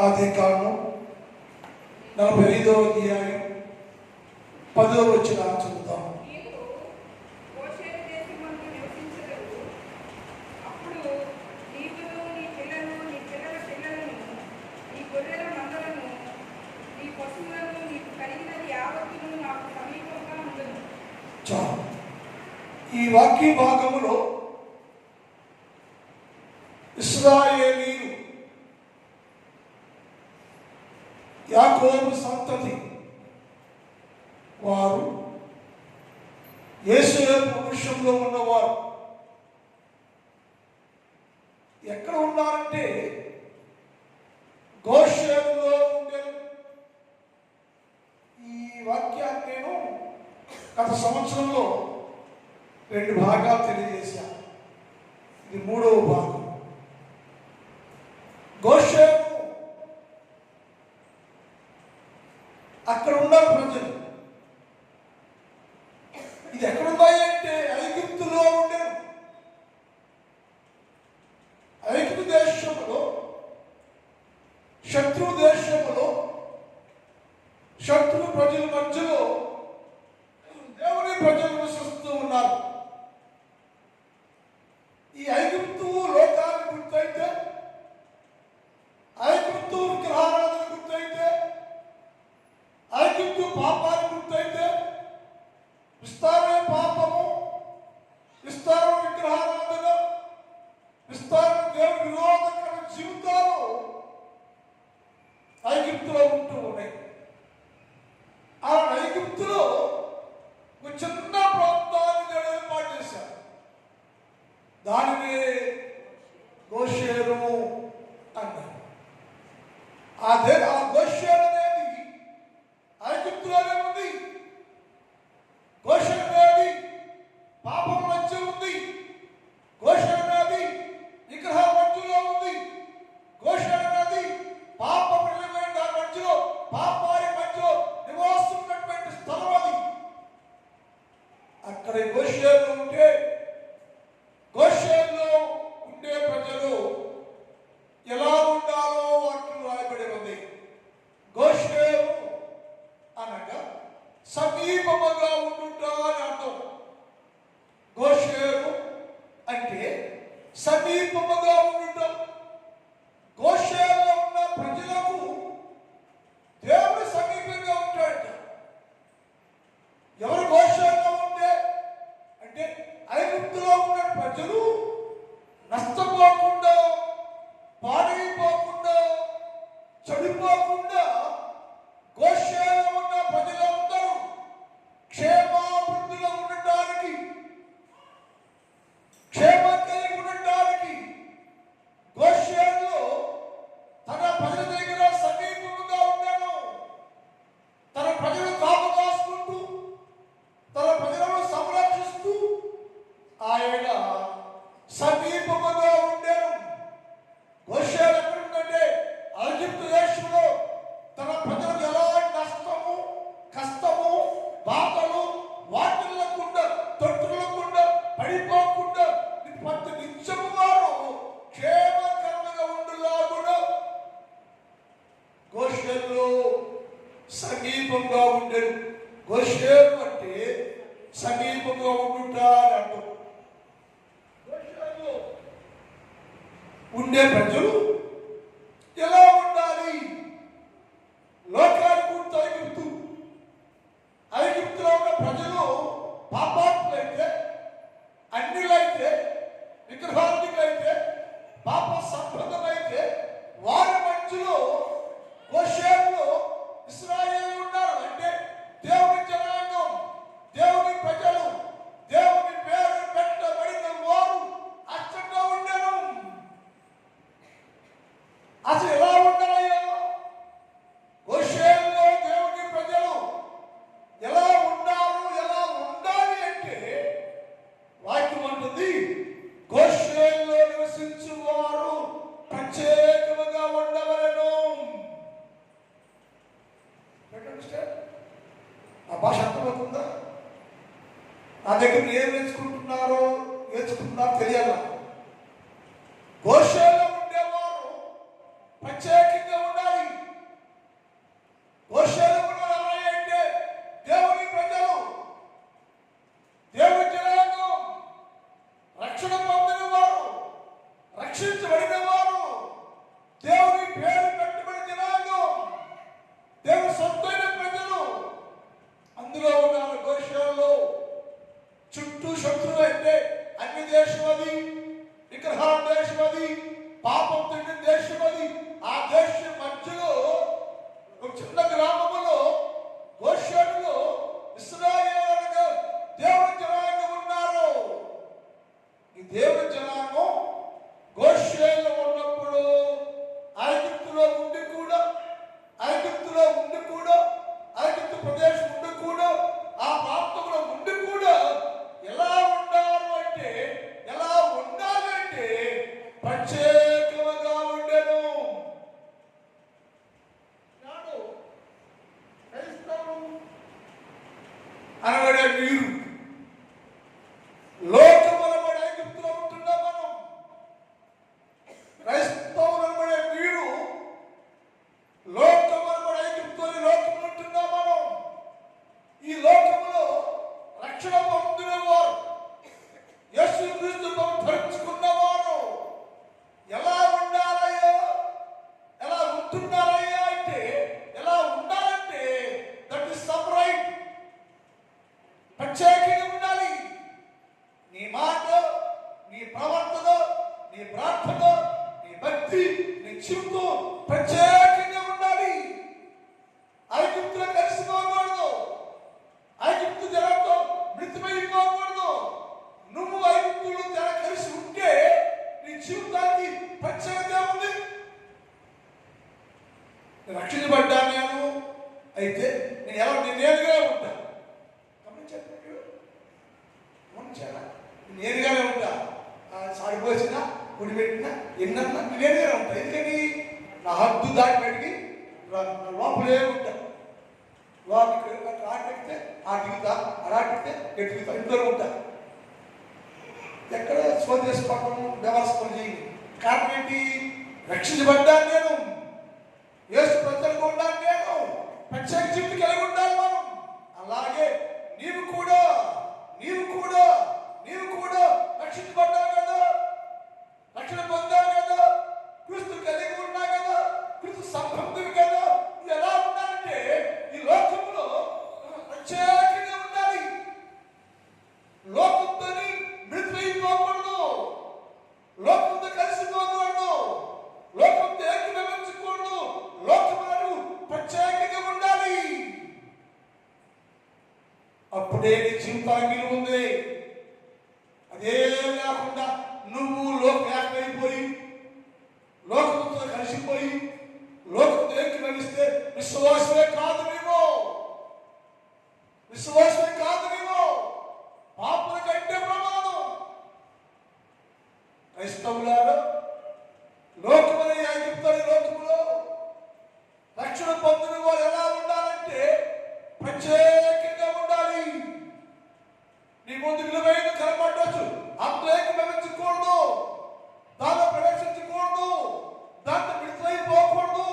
ఆదికాండం 45వ అధ్యాయం 10వ వచనం చదువుతాం. ఈ వాక్య భాగములో ఇశ్రాయేలీయులు యాకోబు సంతతి వారు యేసు వంశంలో ఉన్నవారు ఎక్కడ ఉన్నారంటే గోషేనులో ఉండేది. ఈ వాక్యాన్ని నేను గత సంవత్సరంలో 2 భాగాలు తెలియజేశాను. ఇది 3వ భాగం. గోషేను అక్కడ ఉన్నారు ప్రజలు. ఇది ఎక్కడున్నాయి అంటే ఐగుప్తులో ఉండేది. ఐగుప్తు దేశంలో, శత్రు దేశంలో, శత్రు ప్రజల మధ్యలో దేవుని ప్రజలు నివసిస్తూ ఉన్నారు. ఈ ఐగుప్తు లోకానికి గుర్తయితే, ఐగుప్తు విగ్రహారాధన గుర్తయితే, ఐగుప్తు పాపాన్ని గుర్తయితే, విస్తారమైన పాపము, విస్తారమైన విగ్రహారాధన, విస్తారమైన దేవుని విరోధకరమైన జీవితాలు ఐగుప్తులో ఉంటూ ఉన్నాయి. ఆ ఐగుప్తులో ఒక చిన్న ప్రాంతాన్ని నేను ఏర్పాటు చేశాను. దానిని గోషేను అన్నారు. ఆ గోషేను అనేది ఐగుప్తులోనే ఉంది. గోషేను అనేది పాపం మధ్య ఉంది. గోషేను అనేది విగ్రహాల మధ్యలో ఉంది. గోషేను అనేది పాపం నిలబడిన దాని మధ్యలో, పాపానికి మధ్యలో నివాసం ఉన్నటువంటి స్థలం అది. అక్కడ గోషేను ఉంటే, గోషేనులో ఉండే ప్రజలు ఎలా ఉండాలో వాక్యం రాయబడి ఉంది. గోషేను అనగా సమీపముగా ఉండుట అని అర్థం. గోషేను అంటే సమీపముగా ఉండుట. గోషేనులో ఉన్న ప్రజలకు దేవుడు సమీపంగా ఉంటాడట. ఎవరు గోషేనులో ఉంటే అంటే ఐగుప్తులో ఉన్న ప్రజలు నష్టపోకుండా, పాడైపోకుండా, చెడిపోకుండా గోషేనులో ఉన్న ప్రజలందరూ క్షేమాభివృద్ధిలో ఉండటానికి, క్షేమం కలిగి ఉండటానికి గోషేనులో తన ప్రజల దగ్గర సమీపంగా ఉన్నాను. తన ప్రజలు కాపు కాసుకుంటూ, తన ప్రజలను సంరక్షిస్తూ ఆయన సమీపముగా ఉండారు. గోషేను ఎక్కడుందంటే ఐగుప్తు దేశంలో తన ప్రజలకు ఎలాంటి నష్టము, కష్టము, బాధలు వాటిల్లకుండా, తొట్టులకుండా, పడిపోకుండా ప్రతి నిత్యము వారు క్షేమకరంగా ఉండులాగున గోషేనులో సమీపంగా ఉండేది. గోషేను అంటే సమీపంగా ఉండుట అని అర్థం. గోషేనులో ఉండే ప్రజలు ఎలా ఉండాలి? లోకానికి గుర్తు ఐగుప్తు. ఐగుప్తులో ఉన్న ప్రజలు పాపాత్ములైతే, అన్యులైతే, విగ్రహార్థికులైతే, పాప సంబంధమైతే వారి మధ్యలో గోషేనులో ఇశ్రాయేలు ఉన్నారు. అంటే దేవుని జనాంగం, దేవుని ప్రజలు, దేవుని పేరు పెట్టబడిన వారు అచ్చంగా ఉండను. అసలు ఎలా ఉండాలయ్యా? గోషేనులో దేవుని ప్రజలు ఎలా ఉన్నారు, ఎలా ఉండాలి అంటే వాక్యం అంటుంది, గోషేనులో నివసించువారు ప్రత్యేకముగా ఉండవలెను. ఆ భాష అర్థమవుతుందా? నా దగ్గర ఏం నేర్చుకుంటున్నారో తెలియాల. గోషేనులో ఉండేవారు ప్రత్యేకంగా ఉండాలి. ఉంటున్నారయ్యా అంటే, ఎలా ఉండాలంటే దట్ ఈస్ సపరేట్, ప్రత్యేకంగా ఉండాలి. నీ మాట, నీ ప్రవర్తన, నీ ప్రార్థన, నీ భక్తి, నీ జీవితం ప్రత్యేకంగా ఉండాలి. ఐగుప్తులో కలిసిపోకూడదు, ఐగుప్తు జనంతో మృతిపోయిపోకూడదు. నువ్వు ఐగుప్తులు జనం కలిసి ఉంటే నీ జీవితానికి ప్రత్యేకత ఉంది. రక్షించబడ్డా నేను అయితే నేను నేనుగా ఉంటా. నేనుగానే ఉంటా. సాడిపోసినా ఉడిపెట్టినా ఎన్నన్నా నేనుగానే ఉంటా. ఎందుకని నా హద్దు దాటి బయటికి లోపలే ఉంటా. లోపలికి ఆటెక్కితే ఆటికితా, అడాటికితే ఎట్టుకుతా, ఇంట్లో ఉంటా. ఎక్కడ స్వయం చేసుకోవడం, వ్యవస్థలు చేయండి. కారణం ఏంటి? రక్షించబడ్డాను నేను, యేసు ప్రజలకు ఉండాలి, నేను ప్రత్యేక జీవితం కలిగి ఉండాలి మనం. అలాగే నీవు కూడా రక్షించబడ్డావు కదా, రక్షణ పొందావు కదా, క్రీస్తు కలిగి ఉన్నా కదా, క్రీస్తు సంబంధుడు కదా. నువ్వు ఎలా ఉండాలంటే ఈ లోకంలో ప్రత్యేకంగా ఉండాలి. లోకంతో మిళితమైపోకూడదు, లోకంతో కలిసిపోకూడదు, లోకంతో ఏకీభవించకూడదు. లోకంలో ప్రత్యేకంగా ఉండాలి. అప్పుడే నీ జీవితానికి ఉంది. అదే లేకుండా నువ్వు ఏకమైపోయి లోకంతో కలిసిపోయి లోకంతో ఏకీభవిస్తే విశ్వాసమే కాదు నీవు, విశ్వాసమే కాదు నీవు. పాపుల కంటే ప్రమాదం. క్రైస్తవులారా, లోకమనే ఐగుప్తుని లోకములో రక్షణ పొందిన వారు ఎలా ఉండాలంటే ప్రత్యేకంగా ఉండాలి. నీ ముందు విలువైన కనపడవచ్చు, అందులో ఏకీభవించకూడదు, దాంట్లో ప్రవేశించకూడదు, దాంట్లో విడుదలైపోకూడదు,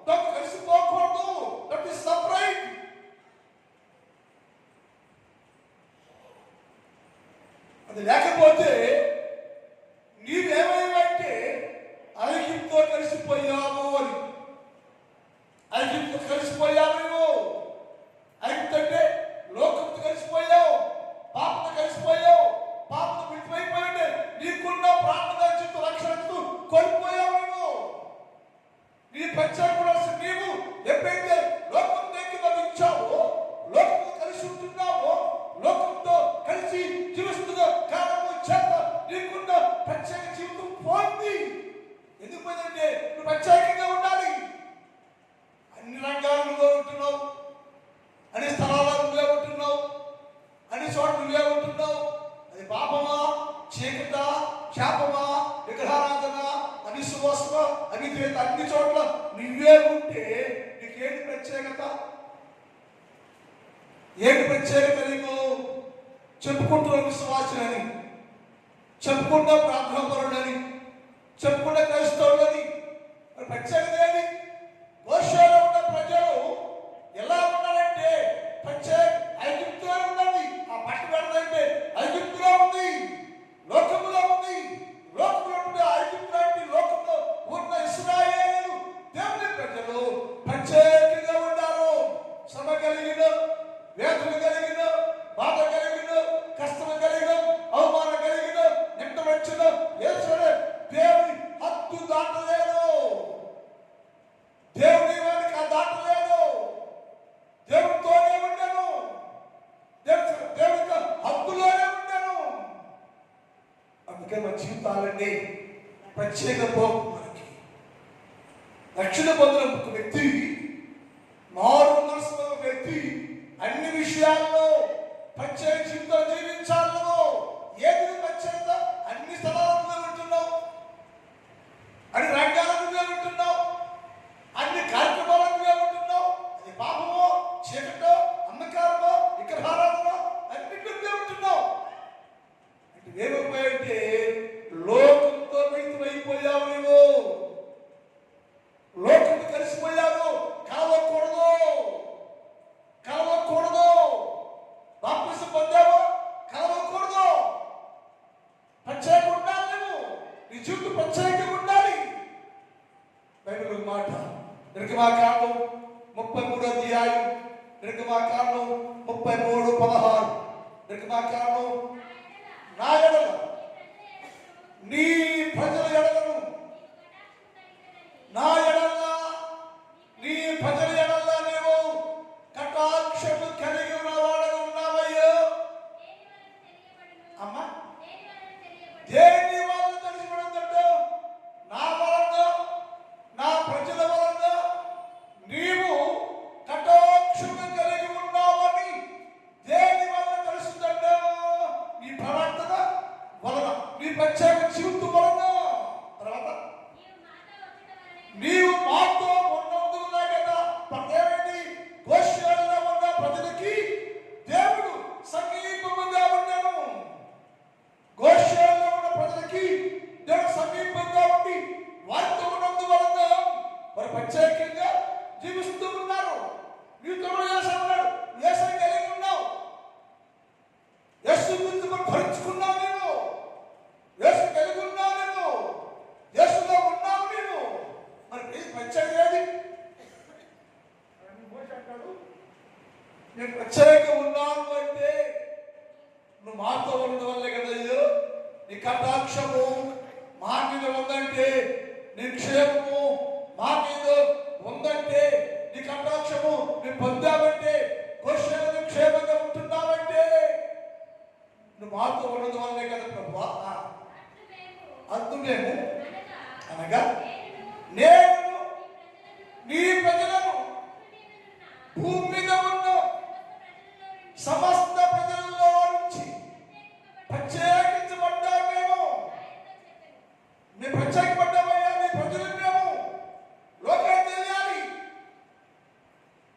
దాంట్లో కలిసిపోకూడదు. That is separate. అది లేకపోతే నీవేమైందంటే ఐగుప్తుతో కలిసిపోయావు అని. ఐగుప్తుతో కలిసిపోయావు నువ్వు. ఐగుప్తు అంటే లోకంతో కలిసిపోయావు, పాపంతో కలిసిపోయావు. పాపంతో విడిపోయిపోయింటే నీకున్న ప్రార్థన జీవితం రక్షణతో కోల్పోయావు నువ్వు. నీ ప్రత్యేక నీవు ఎప్పుడైతే లోకంతో ఏకీభవించావో, లోకంతో కలిసి ఉంటున్నావో, లోకంతో కలిసి జీవిస్తున్న కారణము చేత నీకున్న ప్రత్యేక జీవితం పోయింది. ఎందుకు పోయిందంటే నువ్వు ప్రత్యేకంగా ఉండాలి. అన్ని రంగాలు నువ్వే ఉంటున్నావు, అన్ని స్థలాల్లో నువ్వే ఉంటున్నావు, అన్ని చోట్ల నువ్వే ఉంటున్నావు. అది పాపమా, చీకట, శాపమా, విగ్రహారాధన, అవిశ్వాసమా, అవిధేయత, అన్ని చోట్ల నువ్వే ఉంటే నీకేంటి ప్రత్యేకత? ఏంటి ప్రత్యేకత నీకు? చెప్పుకుంటున్న విశ్వాసులని, చెప్పుకుంటా ప్రార్థనాపరులని, చెప్పుకుంటా క్రైస్తవులని. ప్రత్యేకత ఏది? గోషేలో ఉన్న ప్రజలు ఎలా ఉన్నారంటే ప్రత్యేక ఐగుప్తులో ఉన్నది. ఆ పట్టు పెడదంటే ఐగుప్తులో ఉంది, లోకములో ఉంది. లోకంలో ఉండే ఐగుప్తు లాంటి లోకంలో ఉన్న ఇశ్రాయేలు దేవుని ప్రజలు ప్రత్యేకంగా ఉన్నారు. శ్రమ కలిగిన, వేదన కలిగిన, బాధ కలిగిన, కష్టం కలిగిన, అవమానం కలిగిన, నింట వచ్చిన దేవుని హద్దు దాటలేదు, దేవుని వారికి ఆ దాటలేదు. దేవుడితోనే ఉంటాను, దేవుడికి హద్దులోనే ఉంటాను. అందుకే మన జీవితాలండి ప్రత్యేక మనకి. రక్షణ పొందిన ఒక వ్యక్తి, మారు మనసు వ్యక్తి అన్ని విషయాల్లో ప్రత్యేక జీవితం జీవించాలను. ఏది ప్రత్యేకత? అన్ని స్థలాలలో ఉంటున్నావు, అన్ని రంగాలలో ఉంటున్నావు, అన్ని కార్యక్రమాలలో ఉంటున్నావు. అది పాపమో, చీకటో, అంధకారమో, విగ్రహారాధన అన్నింటిలో ఉంటున్నావు. అంటే ఏమైపోయాయంటే లోకంతో మిళితమైపోయావు. నువ్వు లోకంతో కలిసిపోయావు. కావకూడదు, కావకూడదు. బాప్తిసం పొందావా? కావకూడదు. ప్రత్యేక ఉండాలి. నువ్వు నీ జీవితం ప్రత్యేకంగా ఉండాలి. బైబిల్ మాట నిర్గమాకాండం 33 అధ్యాయం, నిర్గమాకాండం 33:16. నిర్గమాకాండం నా ఎడల నీ ప్రజల ఎడలను, నా ఎడల నీ ప్రజల ఎడల నీవు కటాక్షము కలిగి ఉన్నవాడగా ఉన్నావయ్యో. అమ్మా, దేని వల్ల తెలిసిపడుతుందో? నా వలన, నా ప్రజల వలన నీవు కటాక్షము కలిగి ఉన్నావని దేని వల్ల తెలుస్తుందో? నీ ప్రవర్తన వలన, నీ ప్రత్యేక జీవితం వలన. తర్వాత నీవు మాతో ఉన్నందున కదా. పదేమిటి? గోషేనులో ఉన్న ప్రజలకి దేవుడు సమీపముగా ఉన్నాను. గోషేనులో ఉన్న ప్రజలకి దేవుడు సమీపంగా ఉండి వారితో ఉన్నందువలన వారు ప్రత్యేకంగా జీవిస్తూ ఉన్నారు. నీతో ఉన్నాడు, యేసు కలిగి ఉన్నావు, యేసు గురించి భరించుకున్నావు నేను, యేసు కలిగి ఉన్నావు నేను, యేసులో ఉన్నావు నేను. మరి ప్రత్యేకత ఏది? నేను ప్రత్యేక ఉన్నాను అంటే నువ్వు మాతో ఉండడం వల్లే కదయ్యో. నీ కటాక్షము మా మీద ఉందంటే, నీ క్షేమము మా మీద ఉందంటే, నీ కటాక్షము నేను పొందామంటే, గోషేనులో క్షేమంగా ఉంటున్నావంటే నువ్వు మాతో ఉండడం వల్లే కదా ప్రభువా. అందు మేము అనగా నేను నీ ప్రజలను, భూమి మీద ఉన్న సమస్త ప్రజల్లో నుంచి ప్రత్యేకించబడ్డాము. మేము ప్రత్యేకపడ్డామయ్యా. నీ ప్రజలు మేము. లోకాన్ని తెలియాలి,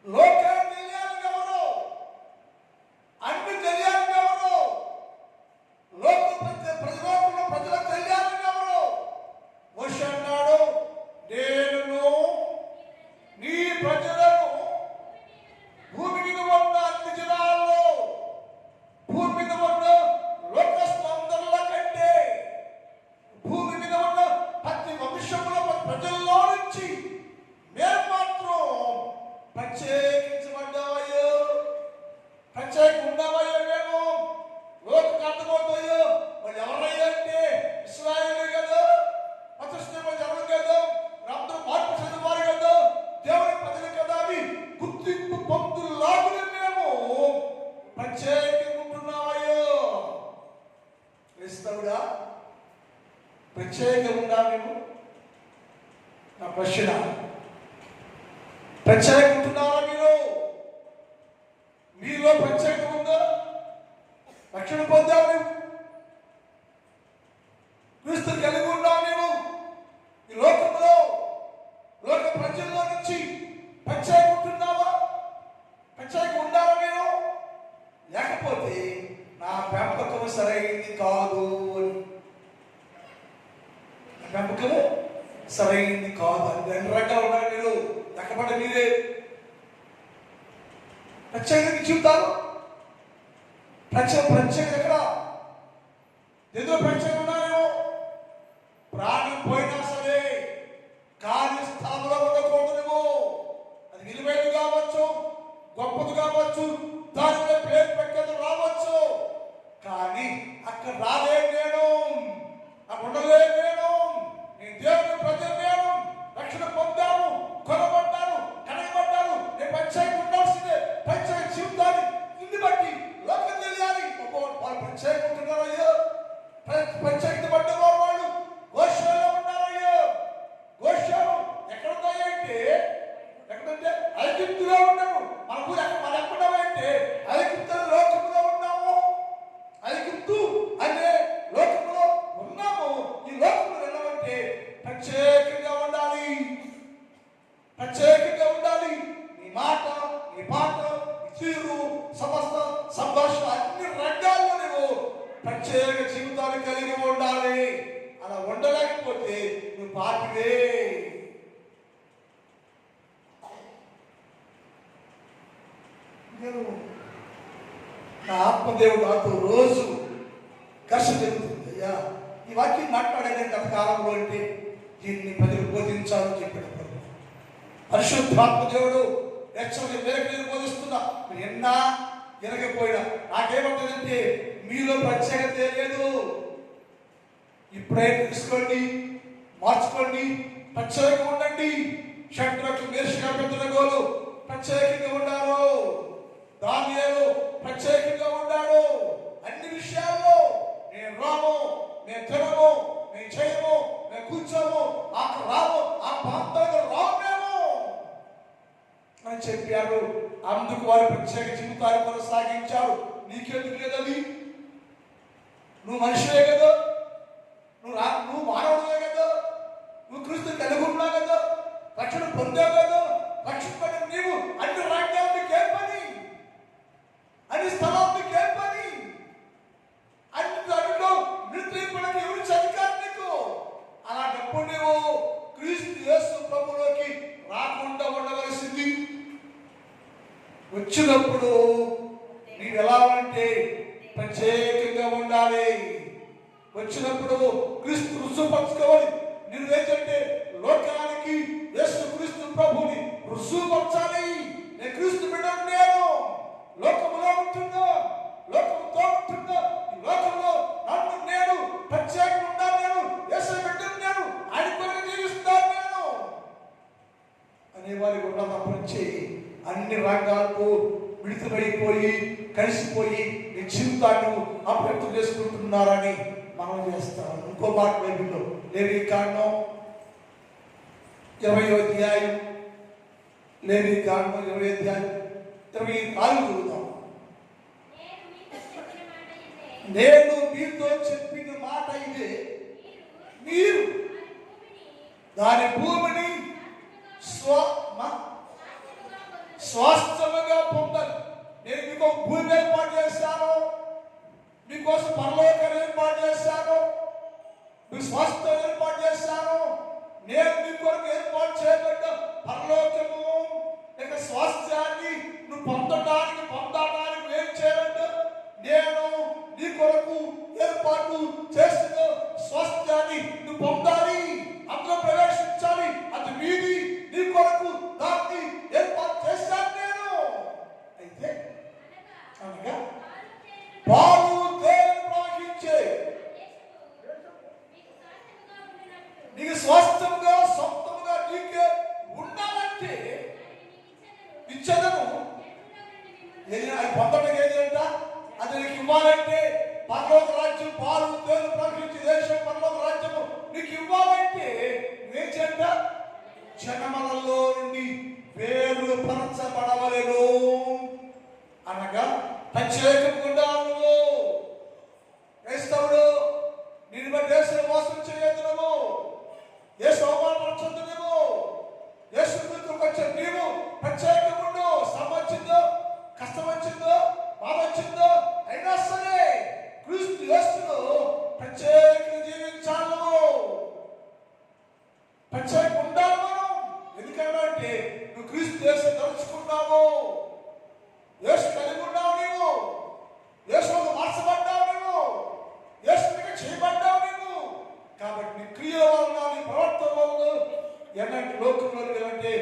లోకాన్ని తెలియాలి ఎవరు, అన్ని తెలియాలి ఎవరు, ప్రజలకు ప్రజలకు తెలియాలి ఎవరు. మోషే అన్నాడు, నేను నీ ప్రజలను భూమి మీద ఉన్న అన్ని జనాల్లో, భూమి మీద ఉన్న లోకస్తులందరిలో కంటే, భూమి మీద ఉన్న ప్రతి వంశంలో ప్రజల్లో నుంచి మేము మాత్రం ప్రత్యేకించబడ్డామయ్యో, ప్రత్యేక ఉన్నామయ్యో. మేము లోకకు అర్థమవుతాయో వాళ్ళు ఎవరయ్యా అంటే ఇశ్రాయేలు కదా, ప్రతిష్ఠిత జనం కదా, అందరూ మార్పు చెందిన వారు కదా, దేవుని ప్రజలు కదా అని గుర్తింపు పొందులాగునే మేము ప్రత్యేకంగా ఉంటున్నామయ్యో. క్రైస్తవుడా, ప్రత్యేకంగా ఉందా మేము? నా ప్రశ్న, ప్రత్యేకంగా ఉంటున్నారా మీరు? మీలో ప్రత్యేకం ఉందా? రక్షణ పొందావు నీవు, క్రీస్తు కలిగి ఉన్నావు నీవు. ఈ లోకంలో, లోక ప్రజల్లో నుంచి ప్రత్యేక ఉంటున్నావా? ప్రత్యేక ఉండాలా మీరు? లేకపోతే నా పెంపకము సరైనది కాదు అని, నా పెంపకము సరైనది కాదు అని 2 రకాలు ఉన్నారు మీరు. లెక్కపడి మీరే ప్రత్యేక జీవితాలు. ప్రత్యేకత ఎక్కడ? ఏదో ప్రత్యేక ఉన్నారేమో. ప్రాణం పోయినా సరే కాని స్థానంలో ఉండకూడదు నువ్వు. అది విలువైనది కావచ్చు, గొప్పది కావచ్చు, దానిలో పేరు పెట్టేది రావచ్చు, కానీ అక్కడ రాలేదు నేను, అక్కడ ఉండలేదు నేను. నేను దేవుని ప్రజలు, నేను రక్షణ పొందాను, కొనబడ్డాను, కనగబడ్డాను. నేను ప్రత్యేక ఉండాల్సిందే. ప్రత్యేక జీవితాన్ని ఇంది బట్టి లోకం తెలియాలి. వాళ్ళు ప్రత్యేక ఉంటున్నారయ్యో, ప్రత్యేకత పడ్డవారు వాళ్ళు గోషేనులో ఉన్నారయ్యో. గోషేను ఎక్కడ ఉన్నాయంటే, ఎక్కడంటే ఐగుప్తులో ఉన్నాము. మనకు మనం ఎక్కడున్నామంటే ఐగుప్తు లోకంలో ఉన్నాము. ఐగుప్తు అనే లోకంలో ఉన్నాము. ఈ లోకంలో వెళ్ళామంటే ప్రత్యేకంగా ఉండాలి, ప్రత్యేకంగా ఉండాలి. నీ మాట, నీ పాట, నీ తీరు, సమస్త సంభాషణ అన్ని రంగాల్లో నువ్వు ప్రత్యేక జీవితాన్ని కలిగి ఉండాలి. అలా ఉండలేకపోతే నువ్వు పాపివే. నేను నా ఆత్మదేవుడు నాతో రోజు ఘర్షణ జరుగుతుంది. అయ్యా, ఈ వాక్యం మాట్లాడేది గత కాలంలో అంటే దీన్ని ప్రజలు బోధించాలని చెప్పినప్పుడు పరిశుద్ధాత్మ దేవుడు హెచ్చరిక మేరకు నేను బోధిస్తున్నా. ఎన్నా ఎనకపోయినా నాకేమంటుందంటే మీలో ప్రత్యేకత లేదు. ఇప్పుడే తెలుసుకోండి, మార్చుకోండి, ప్రత్యేకంగా ఉండండి. షడ్రకు మేషకు అబేద్నెగోలు ప్రత్యేకంగా ఉన్నారు. దానియేలు ప్రత్యేకంగా ఉన్నాడు. అన్ని విషయాల్లో నేను రాము, నేను తినము, నేను చేయము, నేను కూర్చోము, అక్కడ రాము, ఆ ప్రాంతంలో రాము అని చెప్పారు. అందుకు వారు ప్రత్యేక జీవితాన్ని కొనసాగించారు. నీకెందుకు లేదని? నువ్వు మనిషివే కదా, నువ్వు మానవుడివే కదా, నువ్వు క్రీస్తు కలిగి ఉన్నావు కదా, రక్షణ పొందావు కదా, రక్షణ పొందిన నీవు అన్ని రాజ్యాలకు ఏం పని, అన్ని స్థలాలకు ఏం పని, అన్నిలో నిలిపిపడని ఎవరు చదివారు నీకు? అలాంటప్పుడు నువ్వు క్రీస్తు యేసు ప్రభువులోకి రాకుండా ఉండవలసింది. వచ్చినప్పుడు నీవు ఎలా అంటే ప్రత్యేకంగా ఉండాలి. వచ్చినప్పుడు క్రీస్తు రుజువుపరచుకోవాలి. నువ్వేంటంటే లోకానికి యేసు క్రీస్తు ప్రభుని రుజువుపరచాలి. నేను క్రీస్తు బిడ్డను, నేను లోకములో ఉంటున్నా, లోకముతో ఉంటున్నా, ఈ లోకంలో నన్ను నేను ప్రత్యేకంగా ఉన్నాను, నేను యేసు బిడ్డను, నేను ఆయన కొరకు జీవిస్తాను నేను అనేవారి ఉన్నప్పటి అన్ని రంగాలకు విడుదలైపోయి కలిసిపోయి నీ జీవితాన్ని అభివృద్ధి చేసుకుంటున్నారని మనం చేస్తాం. ఇంకో మాట బైబిల్లో లేవీకాండం 20వ అధ్యాయం, లేవీకాండం 20వ అధ్యాయం 24 చదువుతాం. నేను మీతో చెప్పిన మాట ఇదే, మీరు దాని భూమిని స్వాస్థ్యముగా పొందాలి. నేను మీకు భూమి ఏర్పాటు చేశాను, మీకోసం పరలోకం ఏర్పాటు చేశాను, మీకు స్వాస్థ్యం ఏర్పాటు చేశాను. నేను మీ కొరకు ఏర్పాటు చేయబడ్డ పరలోకము లేక స్వాస్థ్యాన్ని నువ్వు పొందడానికి ఏం చేయాలంటే నేను నీ కొరకు ఏర్పాటు చేసిన స్వాస్థ్యాన్ని నువ్వు పొందాలి, అందులో ప్రవేశించాలి. అది మీది, నీ కొరకు దాన్ని ఏర్పాటు చేశాను నేను. అయితే అనగా పాలు తేనె ప్రవహించే నీకు స్వాస్థ్యంగా సొంతంగా నీకే ఉండాలంటే ఇచ్చేదను. అది పొందడం ఏదంట, అది నీకు ఇవ్వాలంటే పరలోక రాజ్యం, పాలు తేనె ప్రవహించే దేశం పరలోక రాజ్యము నీకు ఇవ్వాలంటే నువ్వేం చేయంట, జనములలో నుండి వేరు పరచబడవలెను అనగా ప్రత్యేకంగా నువ్వు క్రైస్తవుడు నేను బట్టి దేశం మోసం చేయొద్దు, నువ్వు దేశం అవమానపరచొద్దు, నువ్వు దేశ మీదకి వచ్చే నీవు ప్రత్యేకంగా ఉండు. శ్రమ వచ్చిందో, కష్టం వచ్చిందో, బాధ వచ్చిందో అయినా సరే క్రీస్తు యేసులో ప్రత్యేకంగా జీవించాలి, నువ్వు ప్రత్యేకంగా ఉండాలి. మనం ఎందుకంటే నువ్వు క్రీస్తు యేసు తలుచుకున్నావు, యేసు కలిగి ఉన్నావు, నీవు యేసులో మార్చబడ్డావు, నీవు యేసు చేయబడ్డావు నీవు. కాబట్టి నీ క్రియల వలన, నీ ప్రవర్తన వలన ఎలాంటి లోకంలో ఏమంటే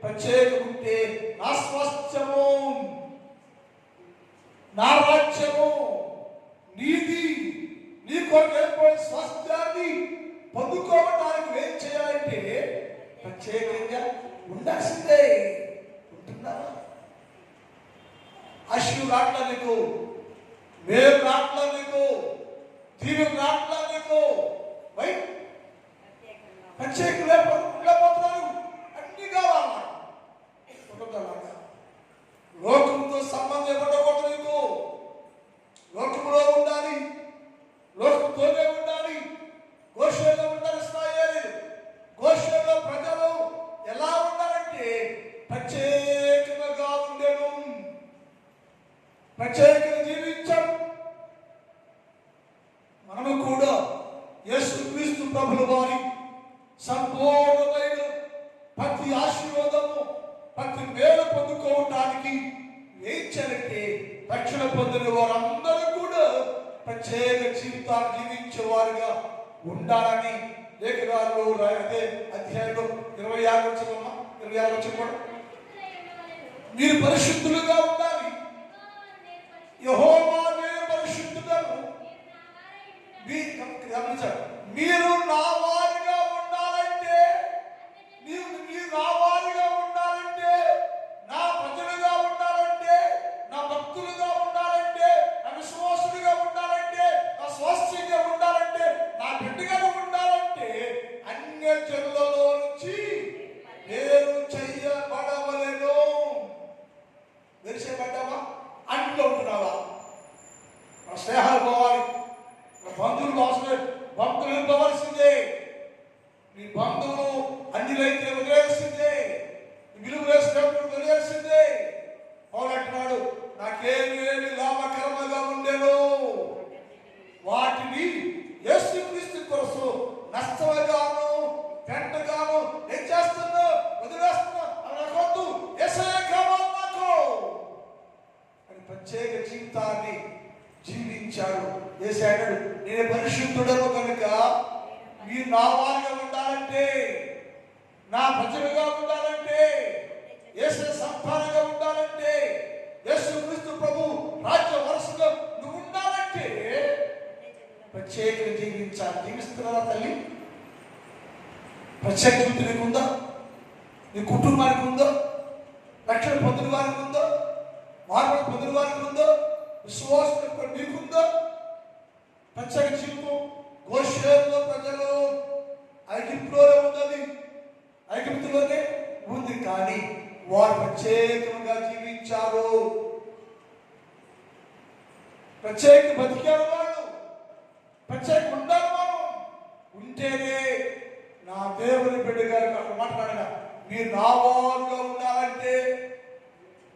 ప్రత్యేకం ఉంటే నా స్వాస్థ్యము, నా రాజ్యము నీది, నీ కొరకు ఏర్పడిన స్వాస్థ్యాన్ని పొందుకోవడానికి ఏం చేయాలంటే ప్రత్యేకంగా ఉండాల్సిందే. ఉంటున్నావా? ఆశీర్వాదం రాట్లా నీకు, మేలు రాట్లా నీకు, దీవెన రాట్లా నీకు, ప్రత్యేకంగా ఉండబోతున్నాను అన్ని కావాలన్నా లోకంతో సంబంధం ఉండకూడదు. నీకు లోకంలో ఉండాలి, లోకంతోనే ఉండాలి. గోషేలో ఉండాలి. గోషేలో ప్రజలు ఎలా ఉండాలంటే ప్రత్యేకంగా ఉండేను, ప్రత్యేకంగా జీవించాం. మనము కూడా యేసు క్రీస్తు ప్రభుల వారి సంపూర్ణమైన ప్రతి ఆశీర్వాదము, ప్రతి మేలు పొందుకోవటానికి ఏం చేయాలంటే రక్షణ పొందిన వారందరూ కూడా ప్రత్యేక జీవితాన్ని జీవించేవారుగా ఉండాలని లేఖనాల్లో అదే అధ్యాయంలో 26 చెప్పండి. మీరు పరిశుద్ధులుగా ఉండాలి. యెహోవా నేను పరిశుద్ధుడను. మీరు నా వారిగా ఉండాలంటే, మీరు నా వారిగా ఉండాలంటే, నా ప్రజలుగా ఉండాలంటే, నా భక్తులుగా ఉండాలంటే, నా విశ్వాసులుగా ఉండాలంటే, నా స్వాస్థ్యంగా ఉండాలంటే, నా బిడ్డగా ఉండాలంటే అన్య జనులలో నుంచి వేరు చెయ్యబడవలెను. వేరు చేయబడ్డావా? అంట్లో ఉంటున్నావా? మన స్నేహాలు పోవాలి, మన బంధువులు అవసరమే, భక్తులు వెళ్ళవలసిందే. నీ బంధువులు అన్యులైతే వదిలేసిందే, విలువ వేసినప్పుడు వదిలేసిందే. పౌలంటున్నాడు, నాకేమి లాభకరముగా ఉండేను వాటిని యేసుక్రీస్తు కొరకు నష్టముగాను పెంటగాను ఏం చేస్తున్నా, వదిలేస్తున్నా. అనకొద్దు, యేసయ్య కావాలి నాకు అని ప్రత్యేక జీవితాన్ని జీవించాడు. యేసయ్య నేను పరిశుద్ధుడను కనుక మీరు నా వారిగా ఉండాలంటే, నా ప్రజలుగా ఉండాలంటే, యేసయ్య సంతానంగా ఉండాలంటే, యేసుక్రీస్తు ప్రభు రాజ్య వరుసగా నువ్వు ఉండాలంటే ప్రత్యేకంగా జీవించాలి. జీవిస్తున్నారా తల్లి? ప్రత్యేక జీవితం నీకు ఉందా? నీ కుటుంబానికి ఉందో? రక్షణ పొందిన వారికి ఉందో? మార్పులు పొందిన వారికి ఉందో? విశ్వాసం నీకుందో? ప్రత్యేక జీవితం గోషేనులో ప్రజలు ఐగుప్తులోనే ఉన్నది, ఐగుప్తులోనే ఉంది. కానీ వారు ప్రత్యేకంగా జీవించారు, ప్రత్యేక బతికారు. వాళ్ళు ప్రత్యేక ఉండాలి. మనం ఉంటేనే నా దేవుని బిడ్డ గారు అక్కడ మాట్లాడిన మీరు నా వారుగా ఉండాలంటే,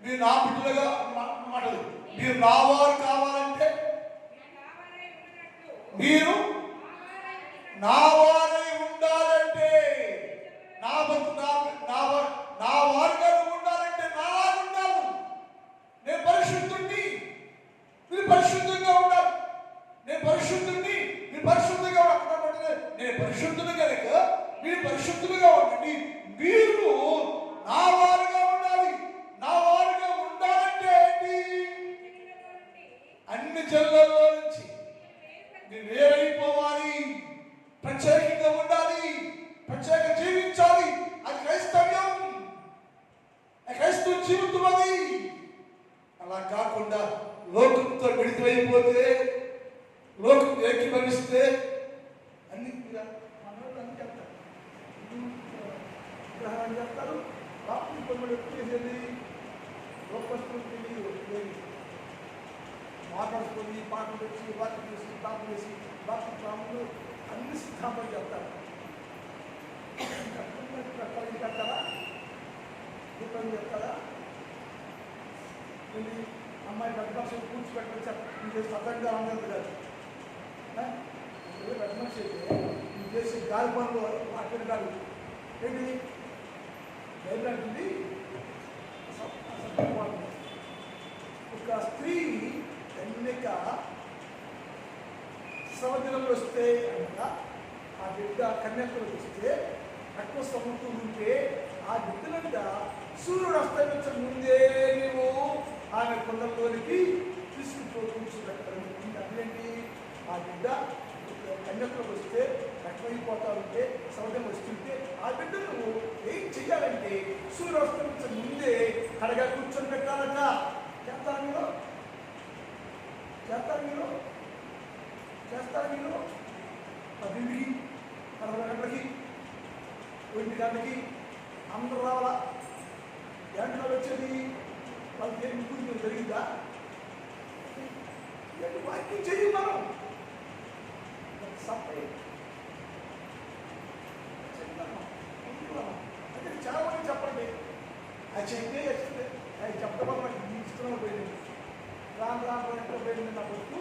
మీరు నా బిడ్డలుగా మాటలు, మీరు నా వారు కావాలంటే మీరు నా వారై ఉండాలంటే, నా వారుగా ఉండాలంటే నా వారు ఉండాలి. నేను పరిశుద్ధుడిని, మీరు పరిశుద్ధంగా ఉండాలి. నేను పరిశుద్ధుడిని, మీరు పరిశుద్ధంగా ఉండాలంటే నేను పరిశుద్ధుని కనుక మీరు పరిశుద్ధులుగా ఉండండి. మీరు నా వారుగా ఉండాలి. నా వారుగా ఉండాలంటే ఏంటి? అన్ని జనులలో నుంచి మీరు వేరైపోవాలి, ప్రత్యేకంగా ఉండాలి, ప్రత్యేక జీవించాలి. అది క్రైస్తవ్యం, క్రైస్తవ జీవితం. అది అలా కాకుండా లోకంతో విడిపోయిపోతే, లోకం ఏకీభవిస్తే అన్ని చెప్తారు. చేసేది మాట్లాడుకొని పాటలు తెచ్చి వాటిని చేసి తాపు చేసి వాటి ప్రాములు అన్ని సిద్ధాంతం చెప్తారు. చెప్తారా? దీపం చెప్తారా? అమ్మాయి పెద్ద మనిషి కూర్చోబెట్టని చెప్పి సతంగా ఉండదు కాదు. పెద్ద మనిషి అయితే నువ్వు చేసే గాలి పనులు వాటి కాదు ఏంటి ఏంటంటుంది. ఒక స్త్రీ ఎన్నిక సవజనంలో వస్తే అనగా ఆ బిడ్డ కన్యకులు వస్తే తక్కువ సముద్రం ఉంటే ఆ బిడ్డలంట సూర్యుడు అస్తమించే ముందే నువ్వు ఆమె కొండలోనికి తీసుకుపోతుంటారు. అదేంటి? ఆ బిడ్డ కన్యకులకు వస్తే రక్తమైపోతా ఉంటే సముద్రం వస్తుంటే ఆ బిడ్డ నువ్వు ఏం చెయ్యాలంటే సూర్యుడు అస్తమించే ముందే కడగా కూర్చొని పెట్టాలట. చేస్తారా మీరు? చేస్తారు మీరు? చేస్తారు మీరు? 10కి 11 గంటలకి 1 గంటలకి అందరూ రావాలా? ఎంటలో వచ్చేది వాళ్ళకి ఏం కూర్చొని జరిగిందా? వాక్యం చెయ్యి మనం సపరేట్ అంటే చాలా మంది చెప్పండి. అది చెప్పే అది చెప్పడం వల్ల నాకు ఇష్టం పోయింది. రాను ఎక్కడ పోయింది నా వస్తూ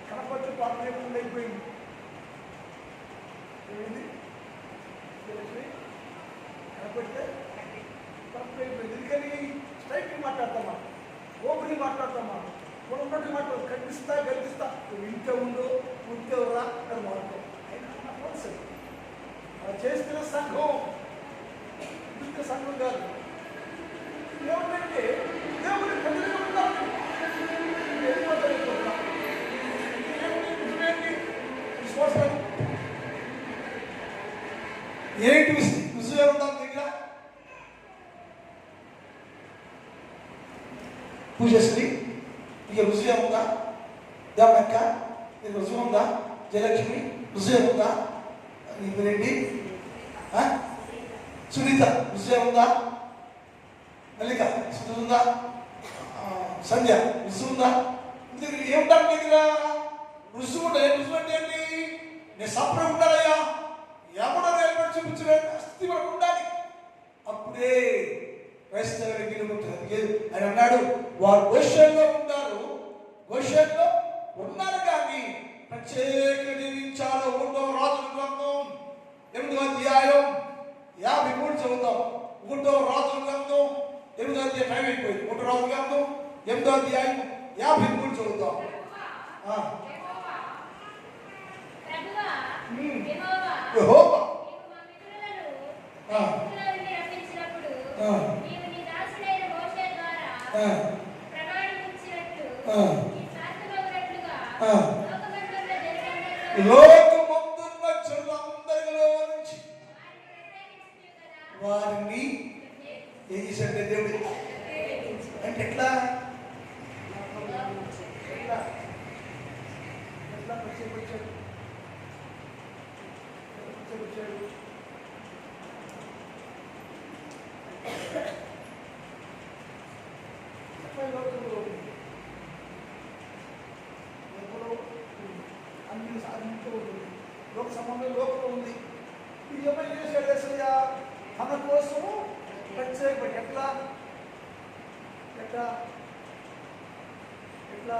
కనపడితే పాపం అయిపోయింది. ఏమైంది? కనపడితే తప్పు అయిపోయింది. ఎందుకని స్ట్రైట్గా మాట్లాడతామా, ఓపెన్ మాట్లాడతామా, మనం ఉన్నట్టు మాట్లాడు కనిపిస్తా నువ్వు ఇంట్లో ఉండు, ఉంటే రా అని మాట్లాడు. అయినా అలా చేస్తున్న సంఘం సంఘం కాదు. ఏమంటే దేవుని ప్రజలుగా ఉండాలి. విశ్వాసాలు ఏంటి రుజువు ఉండాలి దగ్గర పూజశ్రీ ఇక రుజువు ఉందా? దేవనక్క నీకు రుజువు ఉందా? జయలక్ష్మి రుజువు ఉందా? ఏంటి సునీత రుజువు ఉందా? మల్లిక రుజువు ఉందా? సంధ్య రుజువు ఉందా? ఏముంటారు నీ దగ్గర? రుజువు ఉండాలి. రుజువు అంటే ఏంటి? నేను సపరేట్ ఉండాలయ్యా, ఎవడో ఏర్పాటు చూపించలే స్థితి మనకు ఉండాలి. అప్పుడే క్రైస్తవులు గిలుగుంటారు. ఆయన అన్నాడు, వారు గోషేల్లో ఉంటారు, గోషేల్లో ఉన్నారు కానీ ప్రత్యేక జీవించాలో. 1వ రాజుల గ్రంథం 8వ అధ్యాయం 53 చదువుతాం. 1వ రాజుల గ్రంథం 8వ అధ్యాయం టైం అయిపోయింది. 1వ రాజుల గ్రంథం 8వ అధ్యాయం 53 చదువుతాం. యెహోవా లోకమందున్న జనులందరిలో నుంచి వారిని ఏం చేశాడంటే దేవుడు అంటే ఎట్లా లోక సంబంధం లోకంలో ఉంది. ఇది ఏమైనా చేసేదయ్యా మన కోసము ప్రత్యేకపడి ఎట్లా ఎట్లా ఎట్లా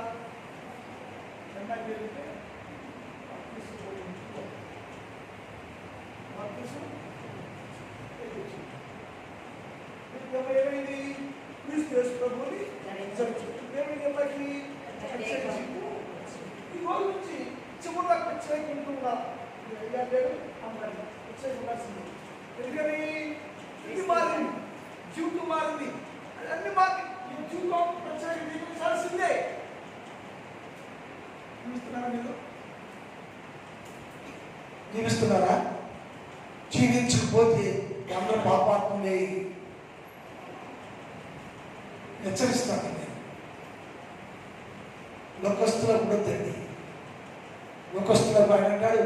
ఏమైంది? క్రీస్తు ప్రభుని ఏమైంది? అమ్మాయికి ఈ రోజు నుంచి చివరి దాకా ప్రత్యేకంటూ ఉన్నారు. ప్రత్యేకించాల్సింది ఎందుకని ఇది మారింది, జీవితం మారింది, అన్ని మారి జీవితం ప్రత్యేక జీవించాల్సిందే. జీవిస్తున్నారా? మీరు జీవిస్తున్నారా? జీవించకపోతే అందరూ పాపాత్మలే హెచ్చరిస్తాను. లోకస్తులకు ఉండొద్దండి. లోకస్తులకు ఆయన అంటాడు,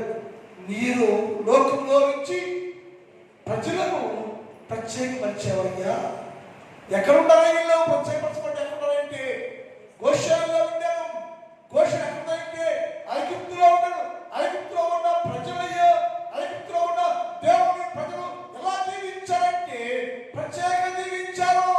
మీరు లోకంలో నుంచి ప్రజలను ప్రత్యేకపరిచేవయ్యా. ఎక్కడున్నారా వీళ్ళు? ప్రత్యేకపరచబడి ఎక్కడున్నారంటే గోషేల్లో ఉండాను. గోషేలు ఎక్కడున్నాయంటే ఐగుప్తులో ఉన్నాడు. ఐగుప్తులో ఉన్న ప్రజలయ్యా, ఐగుప్తులో ఉన్న దేవుని ప్రజలు ఎలా జీవించారంటే ప్రత్యేక జీవించారు.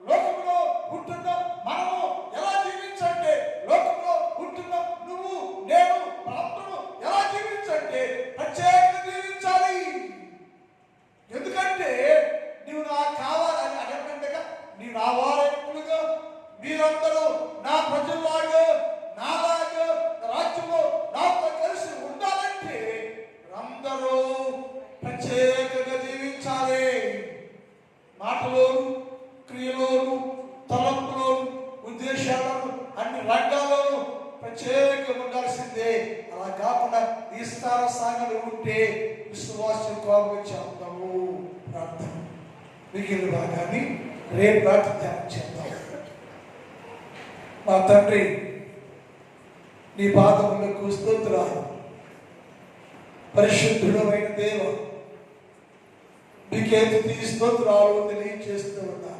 లోకంలో ఉంటున్న మనము ఎలా జీవించంటే, లోకంలో ఉంటున్న నువ్వు నేను అందరూ ఎలా జీవించంటే ప్రత్యేక జీవించాలి. ఎందుకంటే నువ్వు నాకు కావాలని అడగంటగా, నీవు నా వారకులుగా మీరందరూ నా ప్రజల్లాగా నాలాగా రాజ్యంలో నాతో కలిసి ఉండాలంటే అందరూ ప్రత్యేకంగా జీవించాలి. మాటలోను, క్రియలోను, తలంపులోను, ఉద్దేశాలను, అన్ని రంగాల్లోనూ ప్రత్యేకంగా ఉండాల్సిందే. అలా కాకుండా విస్తార సాగలు ఉంటే విశ్వాసం కోపం చేద్దాము. ప్రార్థన మిగిలిన భాగాన్ని రేపు రాత్రి ధ్యానం చేద్దాం. మా తండ్రి, నీ పాదములకు స్తోత్రాలు. పరిశుద్ధుడమైన దేవ, నీకేంటి స్తోత్రాలు తెలియజేస్తూ ఉన్నా.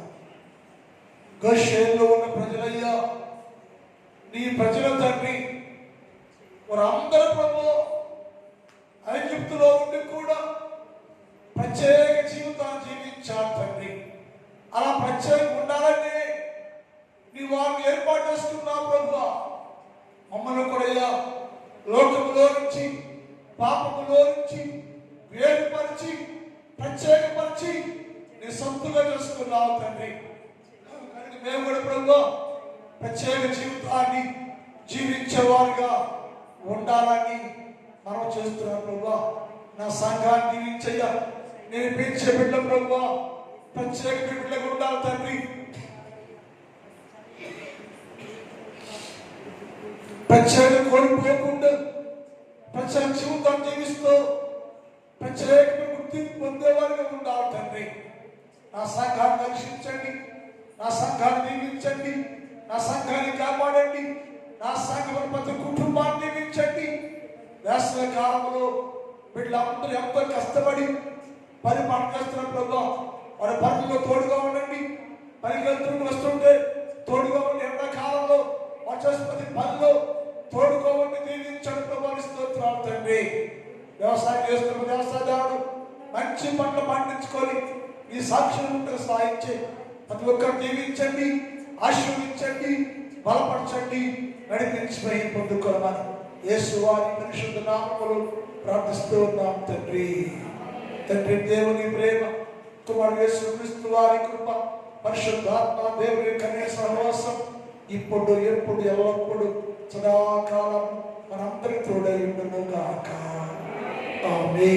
గోషేల్లో ఉన్న ప్రజలయ్యా, నీ ప్రజల తండ్రి, వారందరూ ప్రభు ఐగుప్తులో ఉండి కూడా ప్రత్యేక జీవితాన్ని జీవించారు తండ్రి. అలా ప్రత్యేకంగా ఉండాలంటే నీ వారిని ఏర్పాటు చేసుకున్నావు ప్రభు. మమ్మల్ని కూడా లోకములో నుంచి, పాపములో నుంచి వేరుపరిచి ప్రత్యేకపరిచి నీ సొంతగా చేసుకున్నావు తండ్రి. మేము కూడా ప్రభు ప్రత్యేక జీవితాన్ని జీవించేవారుగా ఉండాలని మనం చేస్తున్నాం ప్రభు. నా సంఘాన్ని దీవించయ్యా. నేను పెంచే బిడ్డ ప్రభు ప్రత్యేకమైన బిడ్డగా ఉండాలి తండ్రి. ప్రత్యేక కోల్పోకుండా ప్రత్యేక జీవితాన్ని జీవిస్తూ ప్రత్యేకమైన గుర్తింపు పొందేవారిగా ఉండాలి తండ్రి. నా సంఘాన్ని రక్షించండి, నా సంఘాన్ని దీవించండి, నా సంఘాన్ని కాపాడండి, నా సంఘం ప్రతి కుటుంబాన్ని దీవించండి. వేసవి కాలంలో వీళ్ళందరూ ఎంతో కష్టపడి పని పాట చేస్తున్న ప్రభావం వారి పనుల్లో తోడుగా ఉండండి. పనికి వెళ్తుంటే వస్తుంటే తోడుగా ఉండి, ఎండాకాలంలో వచ్చేసి పనిలో తోడుగా ఉండి దీవించండి ప్రభావం. స్తోత్రాలు తండ్రి. వ్యవసాయం చేస్తున్న వ్యవసాయదారుడు మంచి పంటలు పండించుకొని ఈ సాక్ష్యం సాధించి ప్రతి ఒక్కరు దీవించండి, ఆశీర్వదించండి, బలపరచండి, నడిపించి పొందుకోవాలని యేసు వారి పరిశుద్ధ నామములో ప్రార్థిస్తూ ఉన్నాం తండ్రి. తండ్రి దేవుని ప్రేమ, కుమారుడు యేసుక్రీస్తు వారి కృప, పరిశుద్ధాత్మ దేవుని కన్య సహవాసం ఇప్పుడు ఎప్పుడు ఎల్లప్పుడు సదాకాలం మనందరి తోడై ఉండును గాక. ఆమేన్.